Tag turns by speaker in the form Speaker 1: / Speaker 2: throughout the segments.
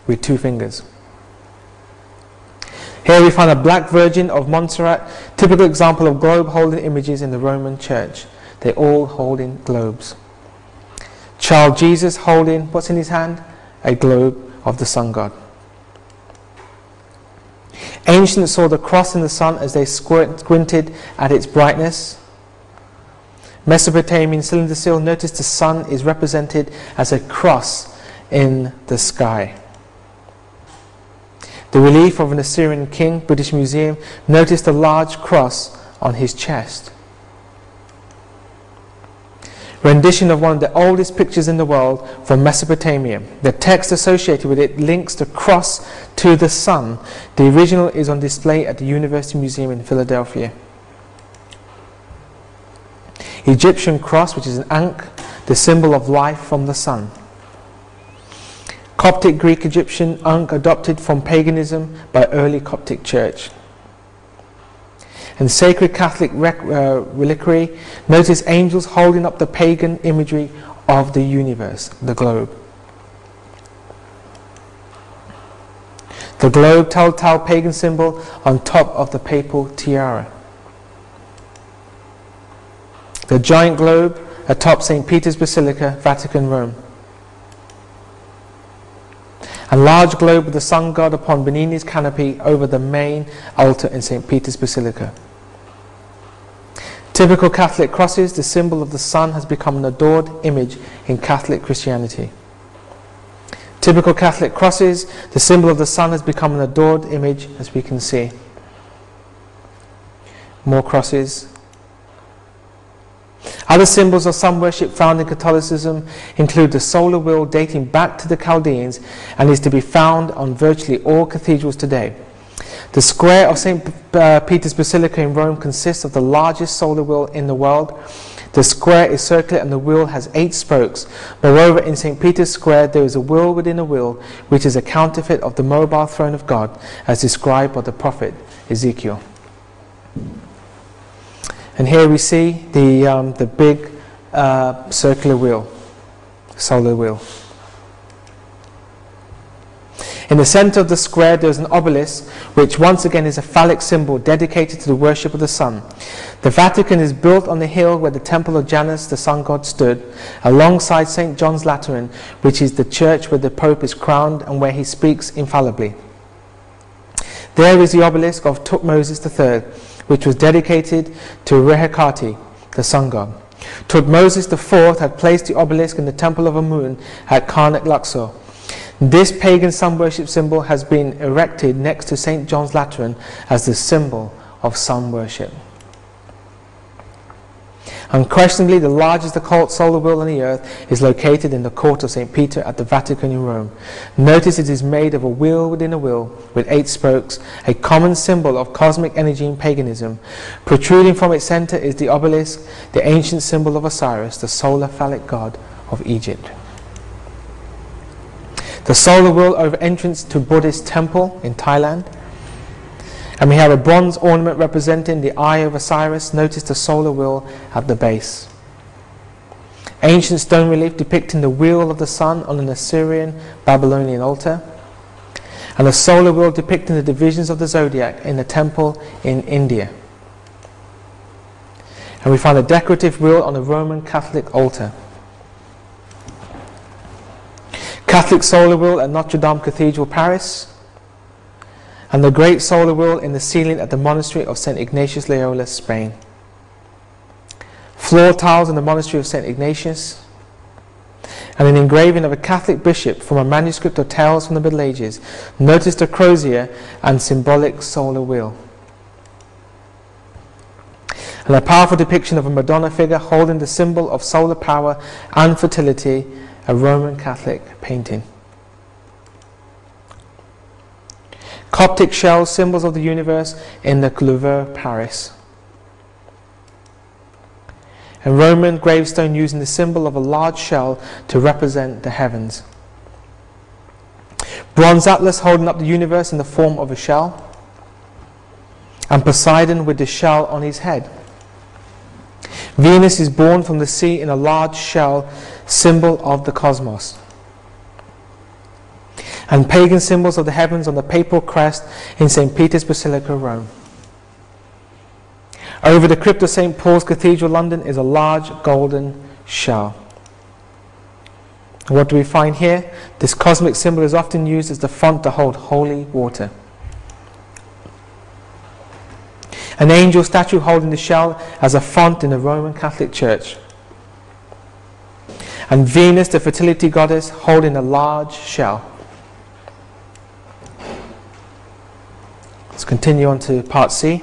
Speaker 1: with 2 fingers. Here we find a black Virgin of Montserrat, typical example of globe holding images in the Roman Church. They're all holding globes. Child Jesus holding, what's in his hand? A globe of the sun god. Ancients saw the cross in the sun as they squinted at its brightness. Mesopotamian cylinder seal, notice the sun is represented as a cross in the sky. The relief of an Assyrian king, British Museum, notice the large cross on his chest. Rendition of one of the oldest pictures in the world from Mesopotamia. The text associated with it links the cross to the sun. The original is on display at the University Museum in Philadelphia. Egyptian cross, which is an ankh, the symbol of life from the sun. Coptic Greek Egyptian ankh adopted from paganism by early Coptic church. And sacred Catholic reliquary, notice angels holding up the pagan imagery of the universe, the globe. The globe, telltale pagan symbol on top of the papal tiara. The giant globe atop St. Peter's Basilica, Vatican, Rome. A large globe with the sun god upon Bernini's canopy over the main altar in St. Peter's Basilica. Typical Catholic crosses, the symbol of the sun has become an adored image in Catholic Christianity. Typical Catholic crosses, the symbol of the sun has become an adored image, as we can see. More crosses. Other symbols of sun worship found in Catholicism include the solar wheel dating back to the Chaldeans and is to be found on virtually all cathedrals today. The square of St. Peter's Basilica in Rome consists of the largest solar wheel in the world. The square is circular and the wheel has 8 spokes. Moreover, in St. Peter's Square there is a wheel within a wheel, which is a counterfeit of the mobile throne of God, as described by the prophet Ezekiel. And here we see the big circular wheel, solar wheel. In the center of the square there is an obelisk, which once again is a phallic symbol dedicated to the worship of the sun. The Vatican is built on the hill where the temple of Janus, the sun god, stood, alongside St. John's Lateran, which is the church where the Pope is crowned and where he speaks infallibly. There is the obelisk of Tutmosis III, which was dedicated to Rehekati, the sun god. Tutmosis IV had placed the obelisk in the temple of Amun at Karnak, Luxor. This pagan sun worship symbol has been erected next to St. John's Lateran as the symbol of sun worship. Unquestionably, the largest occult solar wheel on the earth is located in the court of St. Peter at the Vatican in Rome. Notice it is made of a wheel within a wheel with 8 spokes, a common symbol of cosmic energy in paganism. Protruding from its center is the obelisk, the ancient symbol of Osiris, the solar phallic god of Egypt. The solar wheel over entrance to Buddhist temple in Thailand. And we have a bronze ornament representing the eye of Osiris. Notice the solar wheel at the base. Ancient stone relief depicting the wheel of the sun on an Assyrian Babylonian altar. And a solar wheel depicting the divisions of the zodiac in a temple in India. And we find a decorative wheel on a Roman Catholic altar. Catholic solar wheel at Notre Dame Cathedral, Paris. And the great solar wheel in the ceiling at the monastery of St. Ignatius Loyola, Spain. Floor tiles in the monastery of St. Ignatius. And an engraving of a Catholic bishop from a manuscript of Tales from the Middle Ages. Notice the crozier and symbolic solar wheel. And a powerful depiction of a Madonna figure holding the symbol of solar power and fertility, a Roman Catholic painting. Coptic shells, symbols of the universe, in the Louvre, Paris. And Roman gravestone using the symbol of a large shell to represent the heavens. Bronze Atlas holding up the universe in the form of a shell. And Poseidon with the shell on his head. Venus is born from the sea in a large shell, symbol of the cosmos. and pagan symbols of the heavens on the papal crest in St. Peter's Basilica, Rome. Over the crypt of St. Paul's Cathedral, London, is a large golden shell. What do we find here? This cosmic symbol is often used as the font to hold holy water. An angel statue holding the shell as a font in the Roman Catholic Church. And Venus, the fertility goddess, holding a large shell. Let's continue on to part C.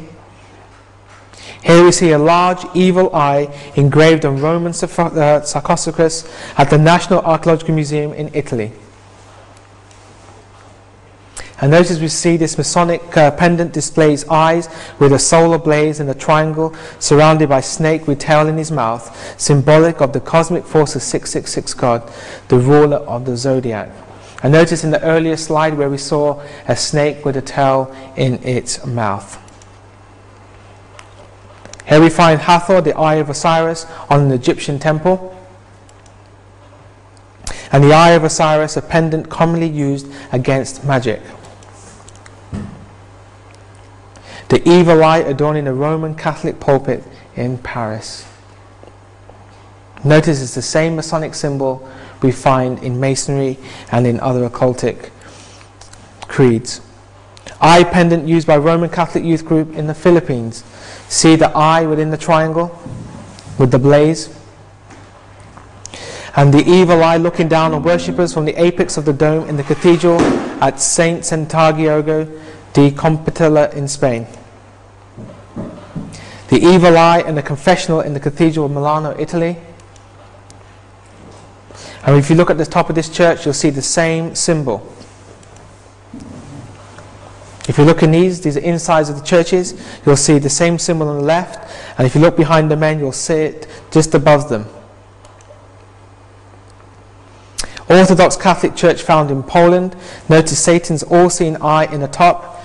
Speaker 1: Here we see a large evil eye engraved on Roman sarcophagus at the National Archaeological Museum in Italy. And notice we see this Masonic pendant displays eyes with a solar blaze and a triangle surrounded by a snake with tail in his mouth, symbolic of the cosmic force of 666 God, the ruler of the zodiac. And notice in the earlier slide where we saw a snake with a tail in its mouth. Here we find Hathor, the eye of Osiris, on an Egyptian temple. And the eye of Osiris, a pendant commonly used against magic. The evil eye adorning a Roman Catholic pulpit in Paris. Notice it's the same Masonic symbol we find in Masonry and in other occultic creeds. Eye pendant used by Roman Catholic youth group in the Philippines. See the eye within the triangle with the blaze. And the evil eye looking down on worshippers from the apex of the dome in the cathedral at Saint Santiago de Compostela in Spain. The evil eye and the confessional in the cathedral of Milano, Italy. And if you look at the top of this church, you'll see the same symbol. If you look in these are insides of the churches, you'll see the same symbol on the left, and if you look behind the men, you'll see it just above them. Orthodox Catholic Church found in Poland. Notice Satan's all-seeing eye in the top.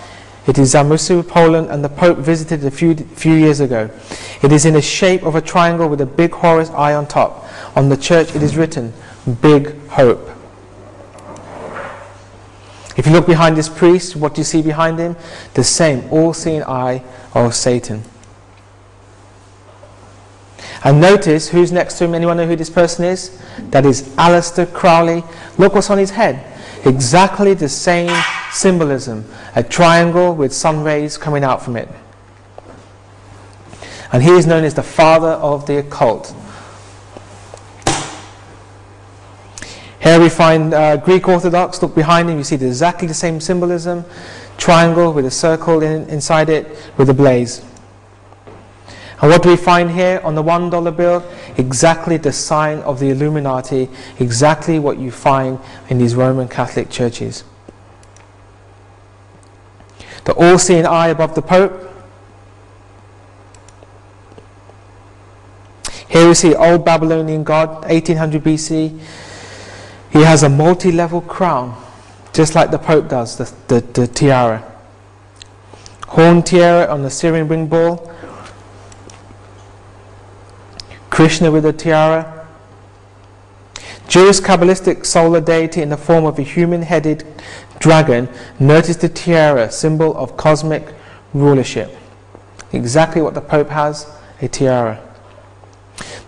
Speaker 1: It is Zamosu, Poland, and the Pope visited a few years ago. It is in the shape of a triangle with a big Horus eye on top. On the church it is written, Big Hope. If you look behind this priest, what do you see behind him? The same all-seeing eye of Satan. And notice who's next to him. Anyone know who this person is? That is Aleister Crowley. Look what's on his head. Exactly the same symbolism. A triangle with sun rays coming out from it. And he is known as the father of the occult. Here we find Greek Orthodox. Look behind him, you see exactly the same symbolism. Triangle with a circle inside it with a blaze. And what do we find here on the $1 bill? Exactly the sign of the Illuminati. Exactly what you find in these Roman Catholic churches. The all-seeing eye above the Pope. Here we see old Babylonian god, 1800 BC. He has a multi-level crown, just like the Pope does, the tiara. Horn tiara on the Syrian ring ball. Krishna with a tiara. Jewish Kabbalistic solar deity in the form of a human-headed dragon. Notice the tiara, symbol of cosmic rulership. Exactly what the Pope has, a tiara.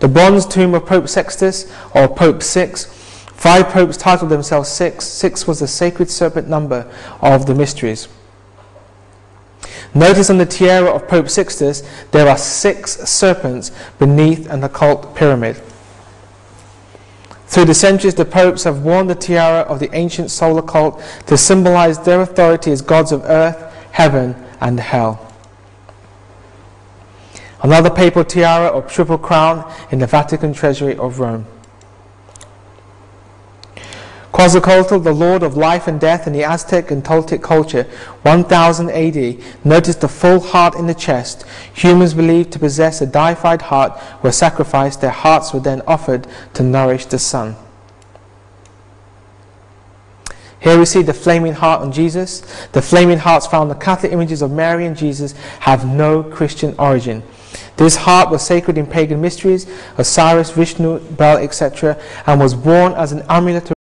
Speaker 1: The bronze tomb of Pope Sextus, or Pope VI. 5 popes titled themselves 6. 6 was the sacred serpent number of the mysteries. Notice on the tiara of Pope Sixtus, there are 6 serpents beneath an occult pyramid. Through the centuries, the popes have worn the tiara of the ancient solar cult to symbolize their authority as gods of earth, heaven, and hell. Another papal tiara or triple crown in the Vatican treasury of Rome. Quetzalcoatl, the lord of life and death in the Aztec and Toltec culture, 1000 AD, noticed the full heart in the chest. Humans believed to possess a deified heart were sacrificed. Their hearts were then offered to nourish the sun. Here we see the flaming heart on Jesus. The flaming hearts found in the Catholic images of Mary and Jesus have no Christian origin. This heart was sacred in pagan mysteries, Osiris, Vishnu, Baal, etc., and was worn as an amulet